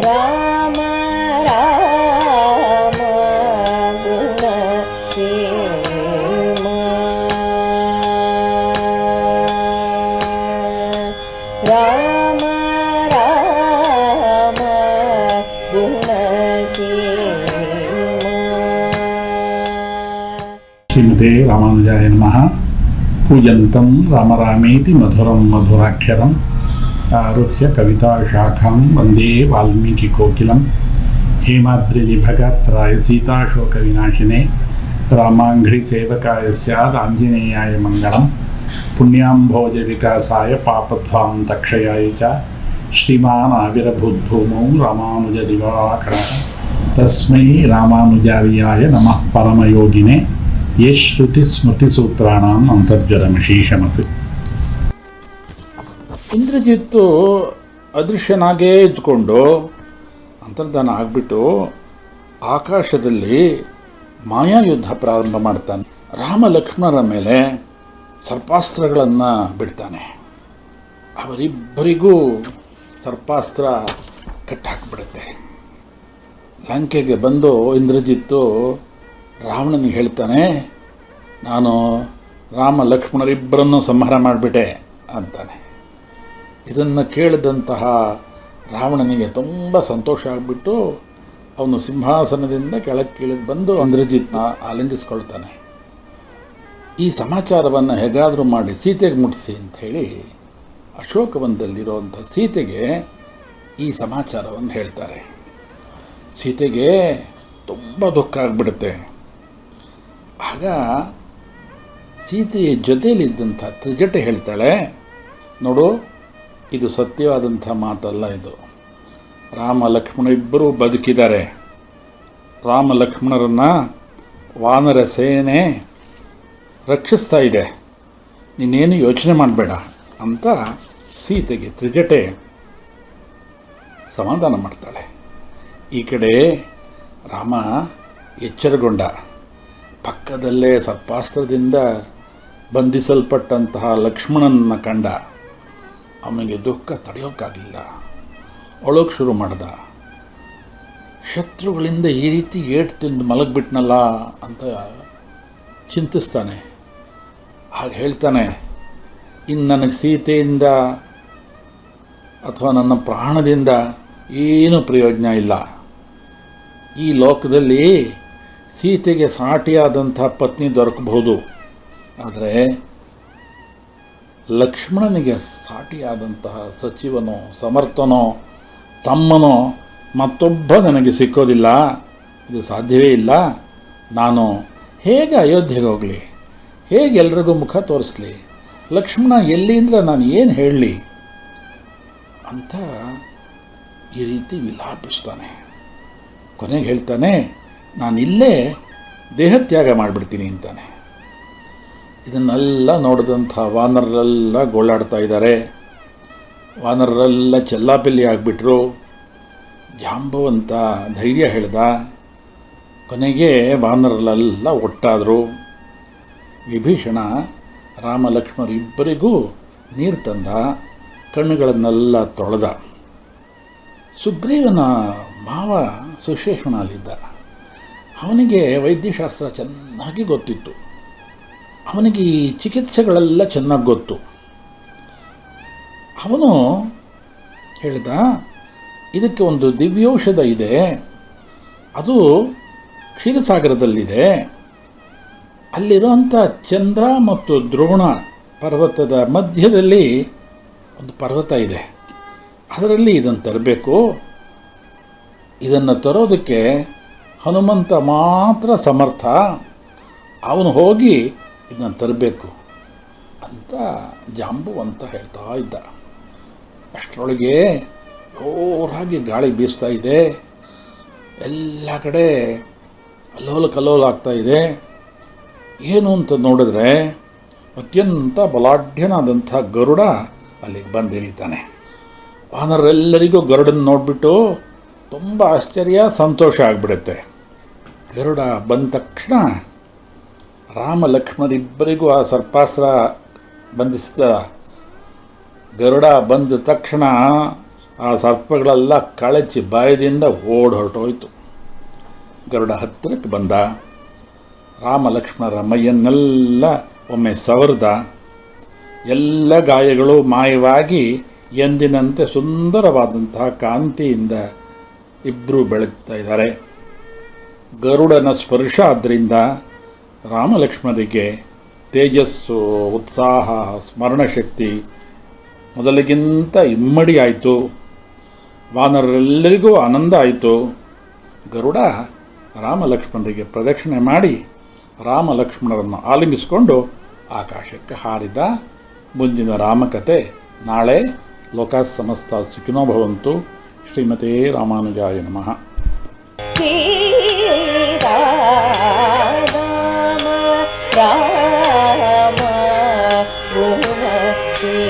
ರಾಮ ರಾಮ ಗುಣ ಸೇಮ ರಾಮ ರಾಮ ಗುಣ ಸೇಮ. ಶ್ರೀಮತೆ ರಾಮಾನುಜಾಯ ನಮಃ. ಕೂಜಂತಂ ರಾಮರಾಮೇತಿ ಮಧುರಂ ಮಧುರಾಕ್ಷರಂ ಆರುಹ್ಯ ಕವಿತಾಶಾಖಾಂ ವಂದೇ ವಾಲ್ಮೀಕಿಕೋಕಿಲಂ. ಹೇಮಾದ್ರಿನಿಭಗಾತ್ರಾಯ ಸೀತಾಶೋಕವಿನಾಶಿನೇ ರಾಮಾಂಘ್ರಿ ಸೇವಕಾಯ ಸ್ಯಾದ್ ಆಂಜನೇಯಾಯ ಮಂಗಳಂ. ಪುಣ್ಯಾಂಭೋಜ ವಿಕಾಸಾಯ ಪಾಪಧ್ವಾಂ ತಕ್ಷಯಾಯ ಚ ಶ್ರೀಮಾನ್ ಆವಿರಭೂದ್ಭೂಮೌ ರಾಮಾನುಜ ದಿವಾಕರಃ. ತಸ್ಮೈ ರಾಮಾನುಜಾರ್ಯಾಯ ನಮಃ ಪರಮಯೋಗಿನೇ ಯಶ್ರುತಿಸ್ಮೃತಿಸೂತ್ರಾಣಾಂ ಅಂತರ್ಜಲಮಶೀಷಮತ್. ಇಂದ್ರಜಿತ್ತು ಅದೃಶ್ಯನಾಗೇ ಇದ್ಕೊಂಡು ಅಂತರ್ಧಾನ ಆಗಿಬಿಟ್ಟು ಆಕಾಶದಲ್ಲಿ ಮಾಯಾಯುದ್ಧ ಪ್ರಾರಂಭ ಮಾಡ್ತಾನೆ. ರಾಮ ಲಕ್ಷ್ಮಣರ ಮೇಲೆ ಸರ್ಪಾಸ್ತ್ರಗಳನ್ನು ಬಿಡ್ತಾನೆ. ಅವರಿಬ್ಬರಿಗೂ ಸರ್ಪಾಸ್ತ್ರ ಕಟ್ಟಾಕ್ಬಿಡುತ್ತೆ. ಲಂಕೆಗೆ ಬಂದು ಇಂದ್ರಜಿತ್ತು ರಾವಣನಿಗೆ ಹೇಳ್ತಾನೆ, ನಾನು ರಾಮ ಲಕ್ಷ್ಮಣರಿಬ್ಬರನ್ನು ಸಂಹಾರ ಮಾಡಿಬಿಟ್ಟೆ ಅಂತಾನೆ. ಇದನ್ನು ಕೇಳಿದಂತಹ ರಾವಣನಿಗೆ ತುಂಬ ಸಂತೋಷ ಆಗಿಬಿಟ್ಟು ಅವನು ಸಿಂಹಾಸನದಿಂದ ಕೆಳಗೆ ಬಂದು ಇಂದ್ರಜಿತ್ನ ಆಲಿಂಗಿಸ್ಕೊಳ್ತಾನೆ. ಈ ಸಮಾಚಾರವನ್ನು ಹೇಗಾದರೂ ಮಾಡಿ ಸೀತೆಗೆ ಮುಟ್ಟಿಸಿ ಅಂಥೇಳಿ ಅಶೋಕವನದಲ್ಲಿರುವಂಥ ಸೀತೆಗೆ ಈ ಸಮಾಚಾರವನ್ನು ಹೇಳ್ತಾರೆ. ಸೀತೆಗೆ ತುಂಬ ದುಃಖ ಆಗಿಬಿಡುತ್ತೆ. ಆಗ ಸೀತೆಯ ಜೊತೆಯಲ್ಲಿದ್ದಂಥ ತ್ರಿಜಟೆ ಹೇಳ್ತಾಳೆ, ನೋಡು, ಇದು ಸತ್ಯವಾದಂಥ ಮಾತಲ್ಲ. ಇದು ರಾಮ ಲಕ್ಷ್ಮಣ ಇಬ್ಬರೂ ಬದುಕಿದ್ದಾರೆ. ರಾಮ ಲಕ್ಷ್ಮಣರನ್ನು ವಾನರ ಸೇನೆ ರಕ್ಷಿಸ್ತಾ ಇದೆ, ನೀನೇನು ಯೋಚನೆ ಮಾಡಬೇಡ ಅಂತ ಸೀತೆಗೆ ತ್ರಿಜಟೆ ಸಮಾಧಾನ ಮಾಡ್ತಾಳೆ. ಈ ಕಡೆ ರಾಮ ಎಚ್ಚರಗೊಂಡ. ಪಕ್ಕದಲ್ಲೇ ಸರ್ಪಾಸ್ತ್ರದಿಂದ ಬಂಧಿಸಲ್ಪಟ್ಟಂತಹ ಲಕ್ಷ್ಮಣನನ್ನು ಕಂಡ. ಅವನಿಗೆ ದುಃಖ ತಡೆಯೋಕ್ಕಾಗಲಿಲ್ಲ. ಅಳೋಕ್ಕೆ ಶುರು ಮಾಡ್ದ. ಶತ್ರುಗಳಿಂದ ಈ ರೀತಿ ಏಟು ತಿಂದು ಮಲಗಿಬಿಟ್ನಲ್ಲ ಅಂತ ಚಿಂತಿಸ್ತಾನೆ. ಹಾಗೆ ಹೇಳ್ತಾನೆ, ಇನ್ನು ನನಗೆ ಸೀತೆಯಿಂದ ಅಥವಾ ನನ್ನ ಪ್ರಾಣದಿಂದ ಏನೂ ಪ್ರಯೋಜನ ಇಲ್ಲ. ಈ ಲೋಕದಲ್ಲಿ ಸೀತೆಗೆ ಸಾಟಿಯಾದಂಥ ಪತ್ನಿ ದೊರಕಬಹುದು, ಆದರೆ ಲಕ್ಷ್ಮಣನಿಗೆ ಸಾಟಿಯಾದಂತಹ ಸಚಿವನೋ ಸಮರ್ಥನೋ ತಮ್ಮನೋ ಮತ್ತೊಬ್ಬ ನನಗೆ ಸಿಕ್ಕೋದಿಲ್ಲ. ಇದು ಸಾಧ್ಯವೇ ಇಲ್ಲ. ನಾನು ಹೇಗೆ ಅಯೋಧ್ಯೆಗೆ ಹೋಗಲಿ, ಹೇಗೆ ಎಲ್ರಿಗೂ ಮುಖ ತೋರಿಸ್ಲಿ, ಲಕ್ಷ್ಮಣ ಎಲ್ಲಿ ಅಂದರೆ ನಾನು ಏನು ಹೇಳಲಿ ಅಂತ ಈ ರೀತಿ ವಿಲಾಪಿಸ್ತಾನೆ. ಕೊನೆಗೆ ಹೇಳ್ತಾನೆ, ನಾನಿಲ್ಲೇ ದೇಹತ್ಯಾಗ ಮಾಡಿಬಿಡ್ತೀನಿ ಅಂತಾನೆ. ಇದನ್ನೆಲ್ಲ ನೋಡಿದಂಥ ವಾನರರೆಲ್ಲ ಗೋಳಾಡ್ತಾ ಇದ್ದಾರೆ. ವಾನರರೆಲ್ಲ ಚೆಲ್ಲಾಪಿಲ್ಲಿ ಆಗಿಬಿಟ್ರು. ಜಾಂಬವಂತ ಧೈರ್ಯ ಹೇಳ್ದ. ಕೊನೆಗೆ ವಾನರರೆಲ್ಲ ಒಟ್ಟಾದರು. ವಿಭೀಷಣ ರಾಮ ಲಕ್ಷ್ಮಣರಿಬ್ಬರಿಗೂ ನೀರು ತಂದ, ಕಣ್ಣುಗಳನ್ನೆಲ್ಲ ತೊಳೆದ. ಸುಗ್ರೀವನ ಮಾವ ಸುಶೇಷಣ ಅಲ್ಲಿದ್ದ. ಅವನಿಗೆ ವೈದ್ಯಶಾಸ್ತ್ರ ಚೆನ್ನಾಗಿ ಗೊತ್ತಿತ್ತು. ಅವನಿಗೆ ಈ ಚಿಕಿತ್ಸೆಗಳೆಲ್ಲ ಚೆನ್ನಾಗಿ ಗೊತ್ತು. ಅವನು ಹೇಳಿದ, ಇದಕ್ಕೆ ಒಂದು ದಿವ್ಯೌಷಧ ಇದೆ, ಅದು ಕ್ಷೀರಸಾಗರದಲ್ಲಿದೆ. ಅಲ್ಲಿರುವಂಥ ಚಂದ್ರ ಮತ್ತು ದ್ರೋಣ ಪರ್ವತದ ಮಧ್ಯದಲ್ಲಿ ಒಂದು ಪರ್ವತ ಇದೆ, ಅದರಲ್ಲಿ ಇದನ್ನು ತರಬೇಕು. ಇದನ್ನು ತರೋದಕ್ಕೆ ಹನುಮಂತ ಮಾತ್ರ ಸಮರ್ಥ. ಅವನು ಹೋಗಿ ಇದನ್ನು ತರಬೇಕು ಅಂತ ಜಾಂಬುವಂತ ಹೇಳ್ತಾ ಇದ್ದ. ಅಷ್ಟರೊಳಗೆ ಜೋರಾಗಿ ಗಾಳಿ ಬೀಸ್ತಾ ಇದೆ. ಎಲ್ಲ ಕಡೆ ಅಲ್ಲೋಲ ಕಲ್ಲೋಲ ಆಗ್ತಾ ಇದೆ. ಏನು ಅಂತ ನೋಡಿದ್ರೆ ಅತ್ಯಂತ ಬಲಾಢ್ಯನಾದಂಥ ಗರುಡ ಅಲ್ಲಿಗೆ ಬಂದು ಇಳಿತಾನೆ. ವಾನರೆಲ್ಲರಿಗೂ ಗರುಡನ್ನು ನೋಡಿಬಿಟ್ಟು ತುಂಬ ಆಶ್ಚರ್ಯ, ಸಂತೋಷ ಆಗಿಬಿಡುತ್ತೆ. ಗರುಡ ಬಂದ ತಕ್ಷಣ ರಾಮ ಲಕ್ಷ್ಮಣರಿಬ್ಬರಿಗೂ ಆ ಸರ್ಪಾಸ್ತ್ರ ಬಂಧಿಸಿದ. ಗರುಡ ಬಂದ ತಕ್ಷಣ ಆ ಸರ್ಪಗಳೆಲ್ಲ ಕಳಚಿ ಬಾಯದಿಂದ ಓಡಿ ಹೊರಟೋಯ್ತು. ಗರುಡ ಹತ್ತಿರಕ್ಕೆ ಬಂದ. ರಾಮ ಲಕ್ಷ್ಮಣರ ಮೈಯನ್ನೆಲ್ಲ ಒಮ್ಮೆ ಸವರ್ದ. ಎಲ್ಲ ಗಾಯಗಳು ಮಾಯವಾಗಿ ಎಂದಿನಂತೆ ಸುಂದರವಾದಂತಹ ಕಾಂತಿಯಿಂದ ಇಬ್ಬರು ಬೆಳಗ್ತಾ ಇದ್ದಾರೆ. ಗರುಡನ ಸ್ಪರ್ಶ ಆದ್ದರಿಂದ ರಾಮಲಕ್ಷ್ಮಣರಿಗೆ ತೇಜಸ್ಸು, ಉತ್ಸಾಹ, ಸ್ಮರಣಶಕ್ತಿ ಮೊದಲಿಗಿಂತ ಇಮ್ಮಡಿ ಆಯಿತು. ವಾನರರೆಲ್ಲರಿಗೂ ಆನಂದ ಆಯಿತು. ಗರುಡ ರಾಮಲಕ್ಷ್ಮಣರಿಗೆ ಪ್ರದಕ್ಷಿಣೆ ಮಾಡಿ ರಾಮಲಕ್ಷ್ಮಣರನ್ನು ಆಲಿಂಗಿಸಿಕೊಂಡು ಆಕಾಶಕ್ಕೆ ಹಾರಿದ. ಮುಂದಿನ ರಾಮಕಥೆ ನಾಳೆ. ಲೋಕಾ ಸಮಸ್ತ ಸುಖಿನೋ ಭವಂತು. ಶ್ರೀಮತೇ ರಾಮಾನುಜಾಯ ನಮಃ. ರಾಮ ಗುಣ ಶ್ರೀ